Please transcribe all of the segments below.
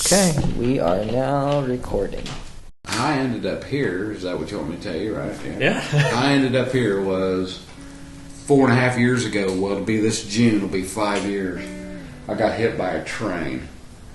Okay, we are now recording. I ended up here. Is that what you want me to tell you, right? Yeah. I ended up here was 4.5 years ago. Well, it'll be this June. It'll be 5 years. I got hit by a train.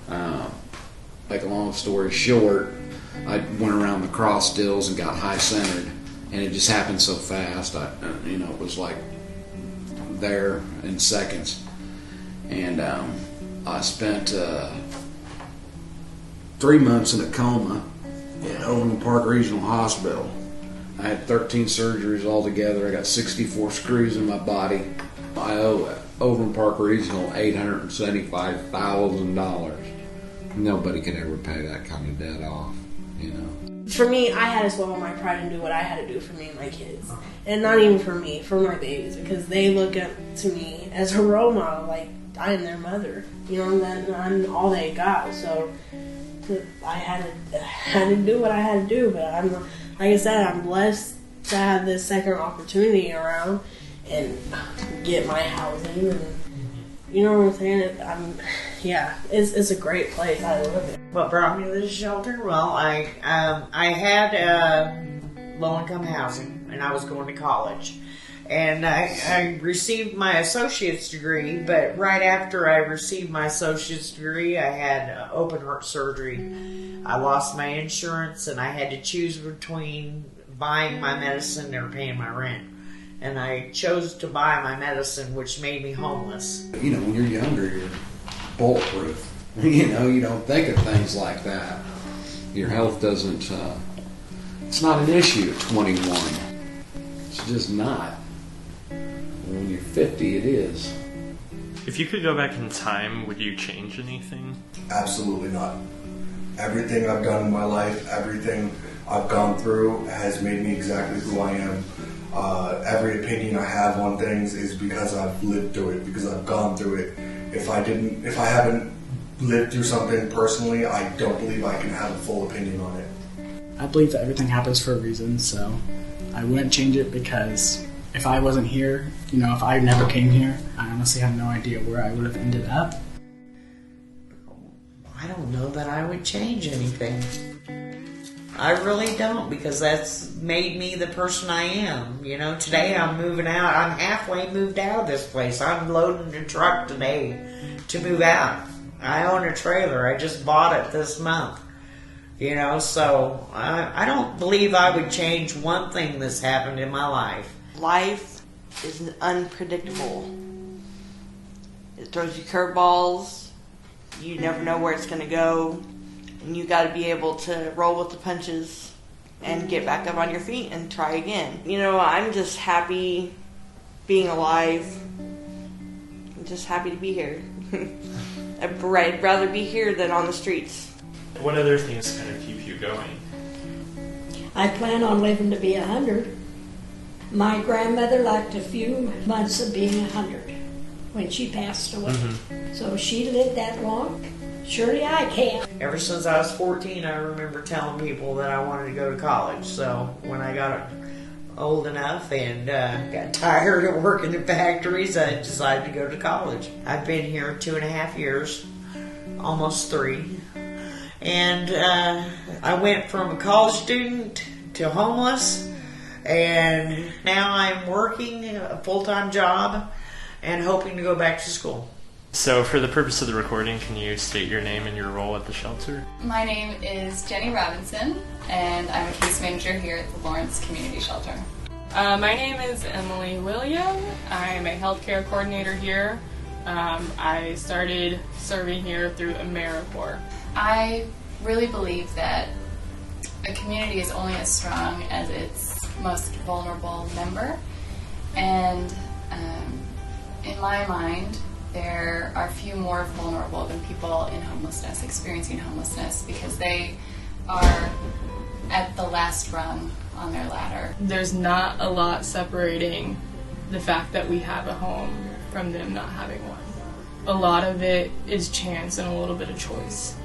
Like a long story short, I went around the cross stills and got high centered, and it just happened so fast. It was like there in seconds, and I spent 3 months in a coma at Overland Park Regional Hospital. I had 13 surgeries altogether. I got 64 screws in my body. I owe Overland Park Regional $875,000. Nobody could ever pay that kind of debt off, For me, I had to swallow my pride and do what I had to do for me and my kids. And not even for me, for my babies, because they look up to me as a role model, like I am their mother, and I'm all they got. So I had to do what I had to do. But like I said, I'm blessed to have this second opportunity around and get my housing, and you know what I'm saying. It's a great place. I love it. What brought me to this shelter? Well, I had low-income housing, and I was going to college. And I received my associate's degree, but right after I received my associate's degree, I had open heart surgery. I lost my insurance, and I had to choose between buying my medicine or paying my rent. And I chose to buy my medicine, which made me homeless. When you're younger, you're bulletproof. You don't think of things like that. Your health doesn't, it's not an issue at 21. It's just not. When you're 50, it is. If you could go back in time, would you change anything? Absolutely not. Everything I've done in my life, everything I've gone through has made me exactly who I am. Every opinion I have on things is because I've lived through it, because I've gone through it. If I haven't lived through something personally, I don't believe I can have a full opinion on it. I believe that everything happens for a reason, so I wouldn't change it, because if I wasn't here, if I never came here, I honestly have no idea where I would have ended up. I don't know that I would change anything. I really don't, because that's made me the person I am. Today I'm moving out. I'm halfway moved out of this place. I'm loading the truck today to move out. I own a trailer. I just bought it this month. So I don't believe I would change one thing that's happened in my life. Life is unpredictable. It throws you curveballs. You never know where it's going to go. And you got to be able to roll with the punches and get back up on your feet and try again. I'm just happy being alive. I'm just happy to be here. I'd rather be here than on the streets. What other things kind of keep you going? I plan on living to be 100. My grandmother liked a few months of being 100 when she passed away. Mm-hmm. So she lived that long. Surely I can. Ever since I was 14, I remember telling people that I wanted to go to college. So when I got old enough and got tired of working in factories, I decided to go to college. I've been here 2.5 years, almost 3. And I went from a college student to homeless, and now I'm working a full-time job and hoping to go back to school. So for the purpose of the recording, can you state your name and your role at the shelter? My name is Jenny Robinson, and I'm a case manager here at the Lawrence Community Shelter. My name is Emily William. I'm a healthcare coordinator here. I started serving here through AmeriCorps. I really believe that a community is only as strong as its most vulnerable member, and in my mind, there are few more vulnerable than people in homelessness, experiencing homelessness, because they are at the last rung on their ladder. There's not a lot separating the fact that we have a home from them not having one. A lot of it is chance and a little bit of choice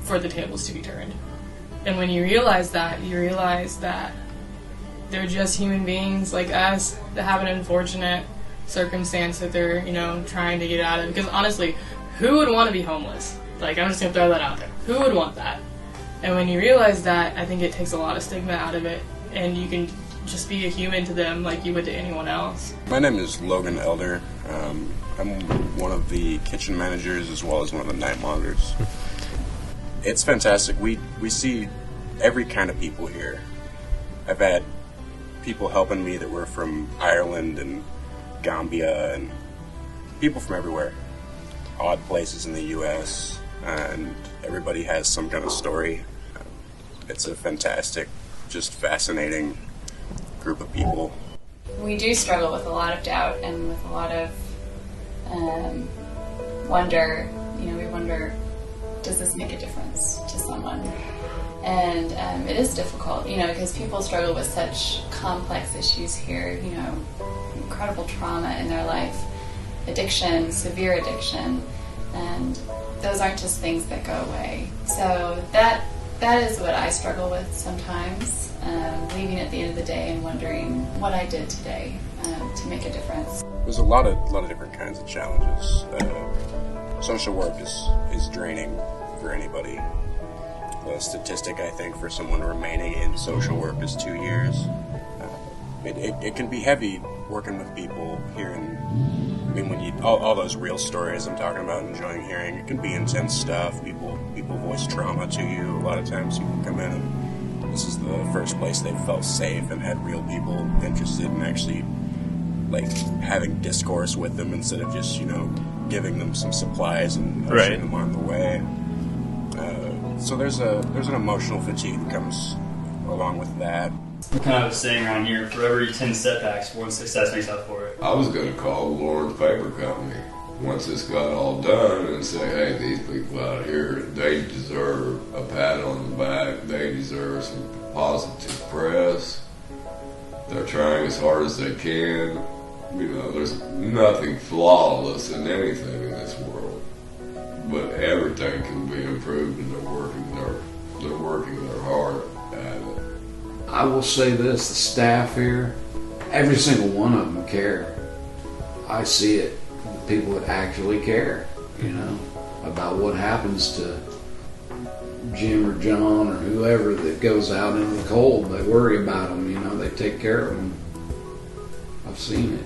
for the tables to be turned. And when you realize that they're just human beings like us that have an unfortunate circumstance that they're, trying to get out of. Because honestly, who would want to be homeless? Like, I'm just gonna throw that out there. Who would want that? And when you realize that, I think it takes a lot of stigma out of it, and you can just be a human to them like you would to anyone else. My name is Logan Elder. I'm one of the kitchen managers as well as one of the night monitors. It's fantastic. We see every kind of people here. I've had people helping me that were from Ireland and Gambia and people from everywhere. Odd places in the U.S. and everybody has some kind of story. It's a fantastic, just fascinating group of people. We do struggle with a lot of doubt and with a lot of wonder. You know, we wonder, does this make a difference to someone? And it is difficult, you know, because people struggle with such complex issues here, you know, incredible trauma in their life, addiction, severe addiction, and those aren't just things that go away. So that is what I struggle with sometimes, leaving at the end of the day and wondering what I did today to make a difference. There's a lot of different kinds of challenges. Social work is draining for anybody. The statistic, I think, for someone remaining in social work is 2 years. It can be heavy working with people here when you all those real stories I'm talking about, enjoying hearing, it can be intense stuff. People voice trauma to you. A lot of times people come in and this is the first place they've felt safe and had real people interested in actually like having discourse with them instead of just, you know, giving them some supplies and pushing them on the way. So there's an emotional fatigue that comes along with that. Kind of a saying around here, for every 10 setbacks, one success makes up for it. I was going to call the Lawrence Paper Company once this got all done and say, hey, these people out here, they deserve a pat on the back. They deserve some positive press. They're trying as hard as they can. You know, there's nothing flawless in anything in this world, but everything can be improved, and they're working their heart at it. I will say this, the staff here, every single one of them care. I see it. People that actually care, you know, about what happens to Jim or John or whoever that goes out into the cold. They worry about them, you know, they take care of them. I've seen it.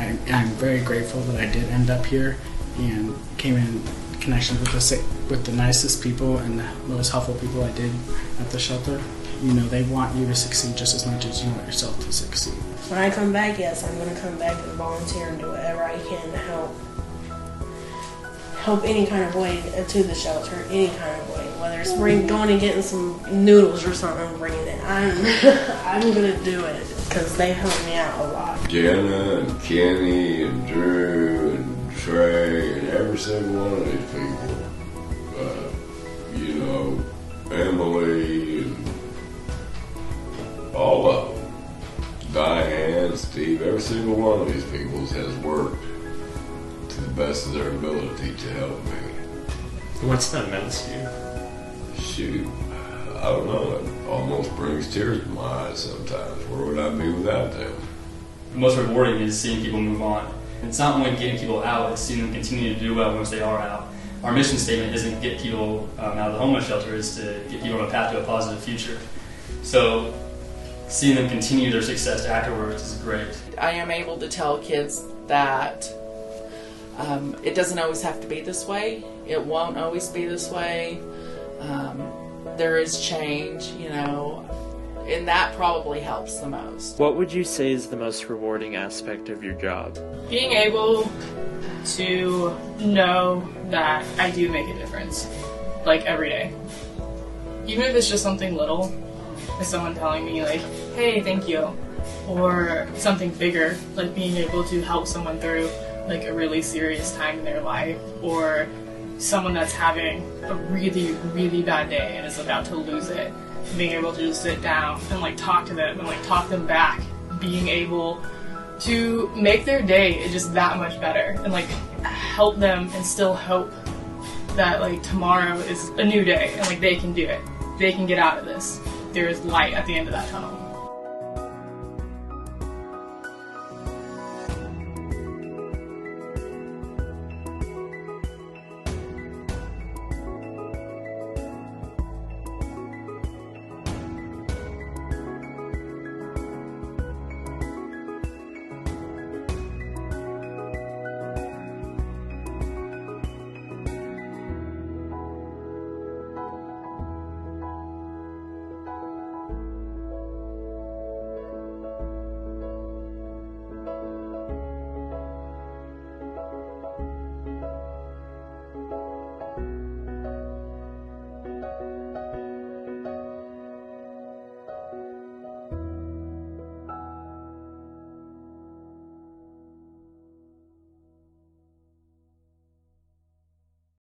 I'm very grateful that I did end up here and came in connection with the nicest people and the most helpful people I did at the shelter. You know, they want you to succeed just as much as you want yourself to succeed. When I come back, yes, I'm going to come back and volunteer and do whatever I can to help any kind of way to the shelter, any kind of way. Whether it's going and getting some noodles or something, bringing it. I'm going to do it because they helped me out a lot. Jenna and Kenny and Drew and Trey and every single one of these people, you know, Emily and all of them, Diane, Steve, every single one of these people has worked to the best of their ability to help me. What's that meant to you? Shoot, I don't know, it almost brings tears to my eyes sometimes. Where would I be without them? The most rewarding is seeing people move on. It's not only getting people out, it's seeing them continue to do well once they are out. Our mission statement isn't to get people out of the homeless shelter, it's to get people on a path to a positive future. So seeing them continue their success afterwards is great. I am able to tell kids that it doesn't always have to be this way. It won't always be this way. There is change, you know, and that probably helps the most. What would you say is the most rewarding aspect of your job? Being able to know that I do make a difference, like every day. Even if it's just something little, like someone telling me like, hey, thank you, or something bigger, like being able to help someone through like a really serious time in their life, or someone that's having a really, really bad day and is about to lose it, being able to just sit down and like talk to them and like talk them back, being able to make their day just that much better and like help them instill hope that like tomorrow is a new day and like they can do it. They can get out of this. There is light at the end of that tunnel.